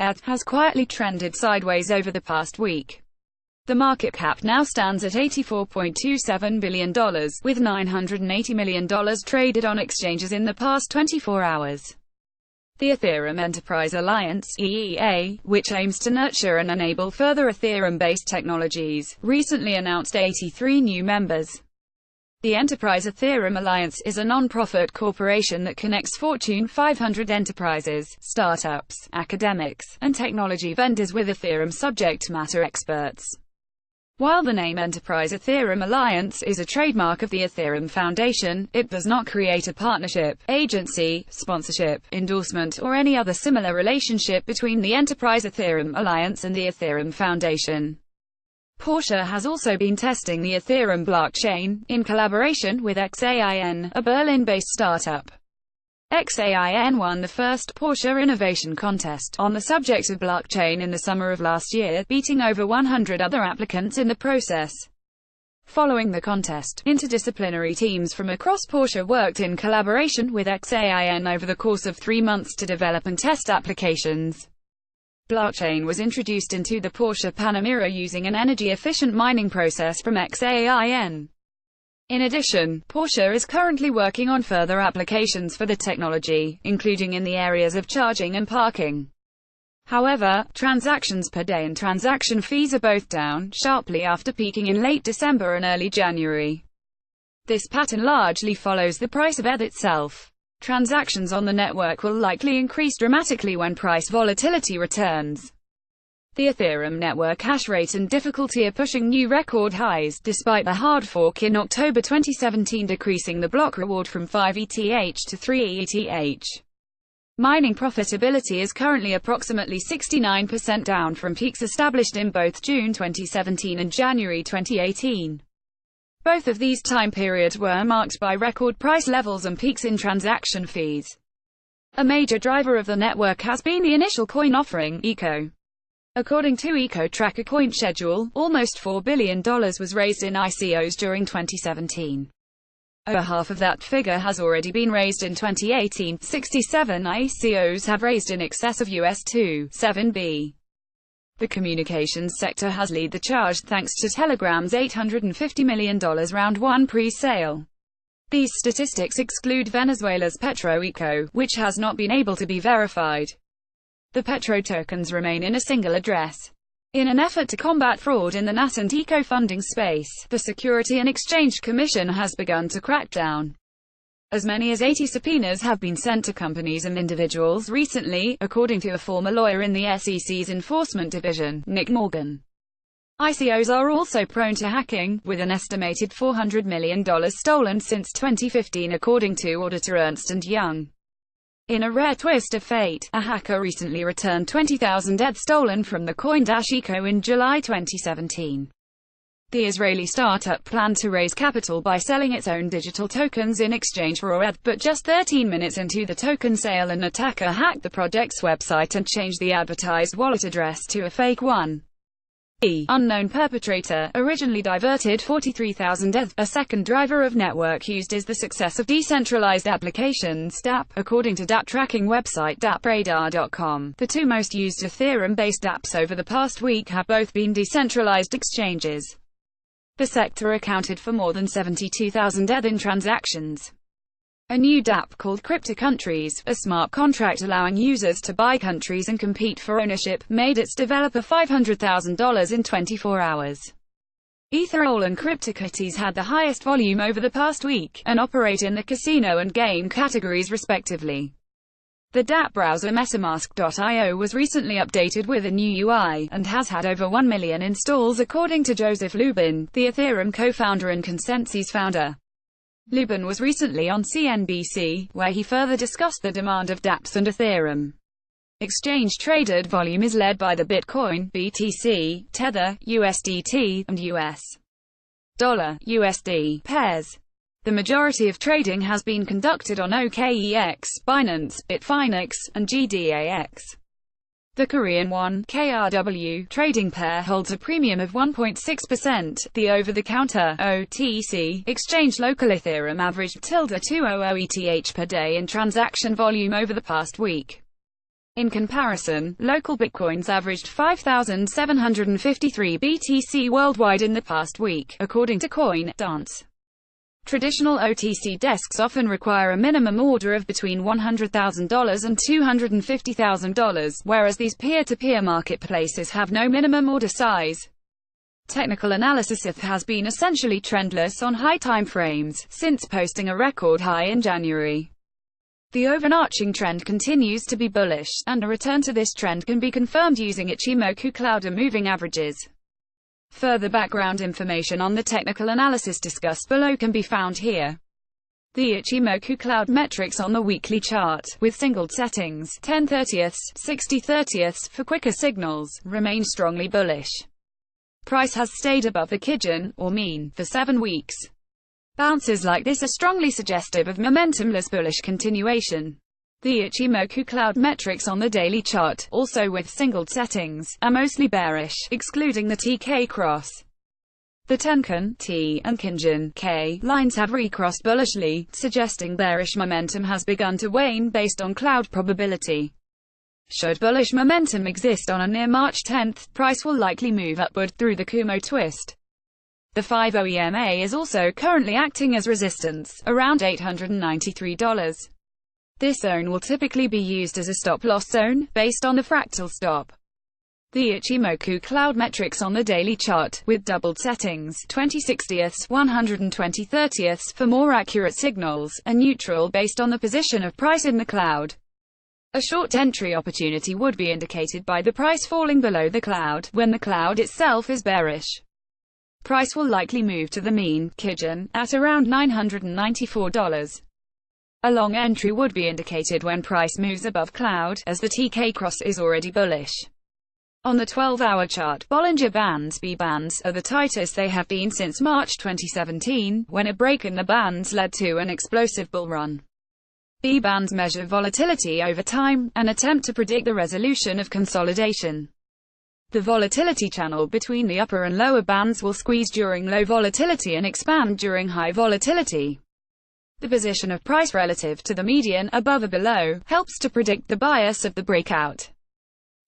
Allia, has quietly trended sideways over the past week. The market cap now stands at $84.27 billion, with $980 million traded on exchanges in the past 24 hours. The Ethereum Enterprise Alliance (EEA), which aims to nurture and enable further Ethereum-based technologies, recently announced 83 new members. The Enterprise Ethereum Alliance is a non-profit corporation that connects Fortune 500 enterprises, startups, academics, and technology vendors with Ethereum subject matter experts. While the name Enterprise Ethereum Alliance is a trademark of the Ethereum Foundation, it does not create a partnership, agency, sponsorship, endorsement, or any other similar relationship between the Enterprise Ethereum Alliance and the Ethereum Foundation. Porsche has also been testing the Ethereum blockchain, in collaboration with XAIN, a Berlin-based startup. XAIN won the first Porsche Innovation Contest on the subject of blockchain in the summer of last year, beating over 100 other applicants in the process. Following the contest, interdisciplinary teams from across Porsche worked in collaboration with XAIN over the course of 3 months to develop and test applications. Blockchain was introduced into the Porsche Panamera using an energy-efficient mining process from XAIN. In addition, Porsche is currently working on further applications for the technology, including in the areas of charging and parking. However, transactions per day and transaction fees are both down sharply after peaking in late December and early January. This pattern largely follows the price of ETH itself. Transactions on the network will likely increase dramatically when price volatility returns. The Ethereum network hash rate and difficulty are pushing new record highs, despite the hard fork in October 2017 decreasing the block reward from 5 ETH to 3 ETH. Mining profitability is currently approximately 69% down from peaks established in both June 2017 and January 2018. Both of these time periods were marked by record price levels and peaks in transaction fees. A major driver of the network has been the initial coin offering, ECO. According to ECO Tracker Coin Schedule, almost $4 billion was raised in ICOs during 2017. Over half of that figure has already been raised in 2018. 67 ICOs have raised in excess of $2.7 billion. The communications sector has led the charge thanks to Telegram's $850 million round 1 pre-sale. These statistics exclude Venezuela's Petro Eco, which has not been able to be verified. The Petro tokens remain in a single address. In an effort to combat fraud in the nascent eco funding space, the Security and Exchange Commission has begun to crack down. As many as 80 subpoenas have been sent to companies and individuals recently, according to a former lawyer in the SEC's Enforcement Division, Nick Morgan. ICOs are also prone to hacking, with an estimated $400 million stolen since 2015 according to auditor Ernst & Young. In a rare twist of fate, a hacker recently returned 20,000 ETH stolen from the Coin-Eco in July 2017. The Israeli startup planned to raise capital by selling its own digital tokens in exchange for ETH, but just 13 minutes into the token sale an attacker hacked the project's website and changed the advertised wallet address to a fake one. The unknown perpetrator originally diverted 43,000 ETH. A second driver of network used is the success of decentralized applications (DApp), according to DApp tracking website dappradar.com. The two most used Ethereum-based apps over the past week have both been decentralized exchanges. The sector accounted for more than 72,000 ETH in transactions. A new DApp called CryptoCountries, a smart contract allowing users to buy countries and compete for ownership, made its developer $500,000 in 24 hours. Ethereum and CryptoCountries had the highest volume over the past week, and operate in the casino and game categories respectively. The DApp browser MetaMask.io was recently updated with a new UI, and has had over 1 million installs according to Joseph Lubin, the Ethereum co-founder and Consensus founder. Lubin was recently on CNBC, where he further discussed the demand of dApps and Ethereum. Exchange-traded volume is led by the Bitcoin, BTC, Tether, USDT, and US dollar, USD pairs. The majority of trading has been conducted on OKEX, Binance, Bitfinex, and GDAX. The Korean won KRW trading pair holds a premium of 1.6%. The over-the-counter OTC exchange local Ethereum averaged 200 ETH per day in transaction volume over the past week. In comparison, local Bitcoins averaged 5,753 BTC worldwide in the past week, according to CoinDance. Traditional OTC desks often require a minimum order of between $100,000 and $250,000, whereas these peer-to-peer marketplaces have no minimum order size. Technical analysis has been essentially trendless on high time frames, since posting a record high in January. The overarching trend continues to be bullish, and a return to this trend can be confirmed using Ichimoku Cloud moving averages. Further background information on the technical analysis discussed below can be found here. The Ichimoku Cloud metrics on the weekly chart, with singled settings, 10/30ths, 60/30ths, for quicker signals, remain strongly bullish. Price has stayed above the Kijun, or mean, for 7 weeks. Bounces like this are strongly suggestive of momentumless bullish continuation. The Ichimoku Cloud metrics on the daily chart, also with singled settings, are mostly bearish, excluding the TK cross. The Tenkan T and Kijun K lines have recrossed bullishly, suggesting bearish momentum has begun to wane based on cloud probability. Should bullish momentum exist on or near March 10, price will likely move upward through the Kumo twist. The 50 EMA is also currently acting as resistance, around $893. This zone will typically be used as a stop-loss zone, based on the fractal stop. The Ichimoku Cloud metrics on the daily chart, with doubled settings, 20/60ths, 120/30ths, for more accurate signals, are neutral based on the position of price in the cloud. A short entry opportunity would be indicated by the price falling below the cloud, when the cloud itself is bearish. Price will likely move to the mean, Kijun, at around $994. A long entry would be indicated when price moves above cloud, as the TK cross is already bullish. On the 12-hour chart, Bollinger Bands B-bands are the tightest they have been since March 2017, when a break in the bands led to an explosive bull run. B-bands measure volatility over time, an attempt to predict the resolution of consolidation. The volatility channel between the upper and lower bands will squeeze during low volatility and expand during high volatility. The position of price relative to the median, above or below, helps to predict the bias of the breakout.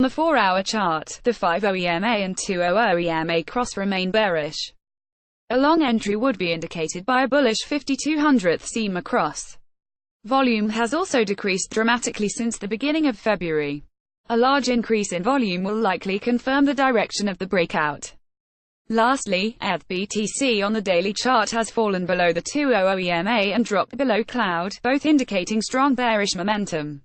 On the 4-hour chart, the 50 EMA and 200 EMA cross remain bearish. A long entry would be indicated by a bullish 5200th EMA cross. Volume has also decreased dramatically since the beginning of February. A large increase in volume will likely confirm the direction of the breakout. Lastly, ETH/BTC on the daily chart has fallen below the 200 EMA and dropped below cloud, both indicating strong bearish momentum.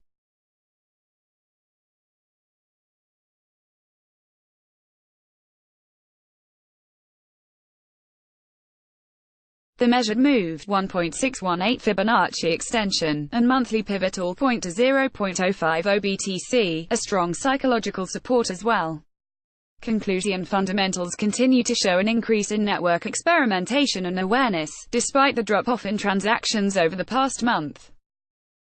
The measured move, 1.618 Fibonacci extension, and monthly pivot all point to 0.050 BTC, a strong psychological support as well. Conclusion: fundamentals continue to show an increase in network experimentation and awareness, despite the drop-off in transactions over the past month.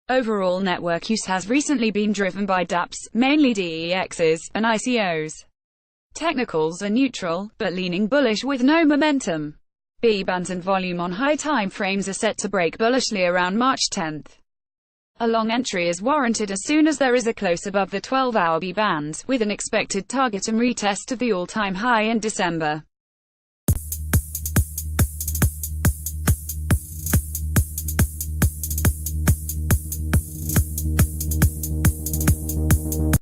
Overall network use has recently been driven by dApps, mainly DEXs, and ICOs. Technicals are neutral, but leaning bullish with no momentum. B-bands and volume on high time frames are set to break bullishly around March 10. A long entry is warranted as soon as there is a close above the 12-hour B-bands, with an expected target and retest of the all-time high in December.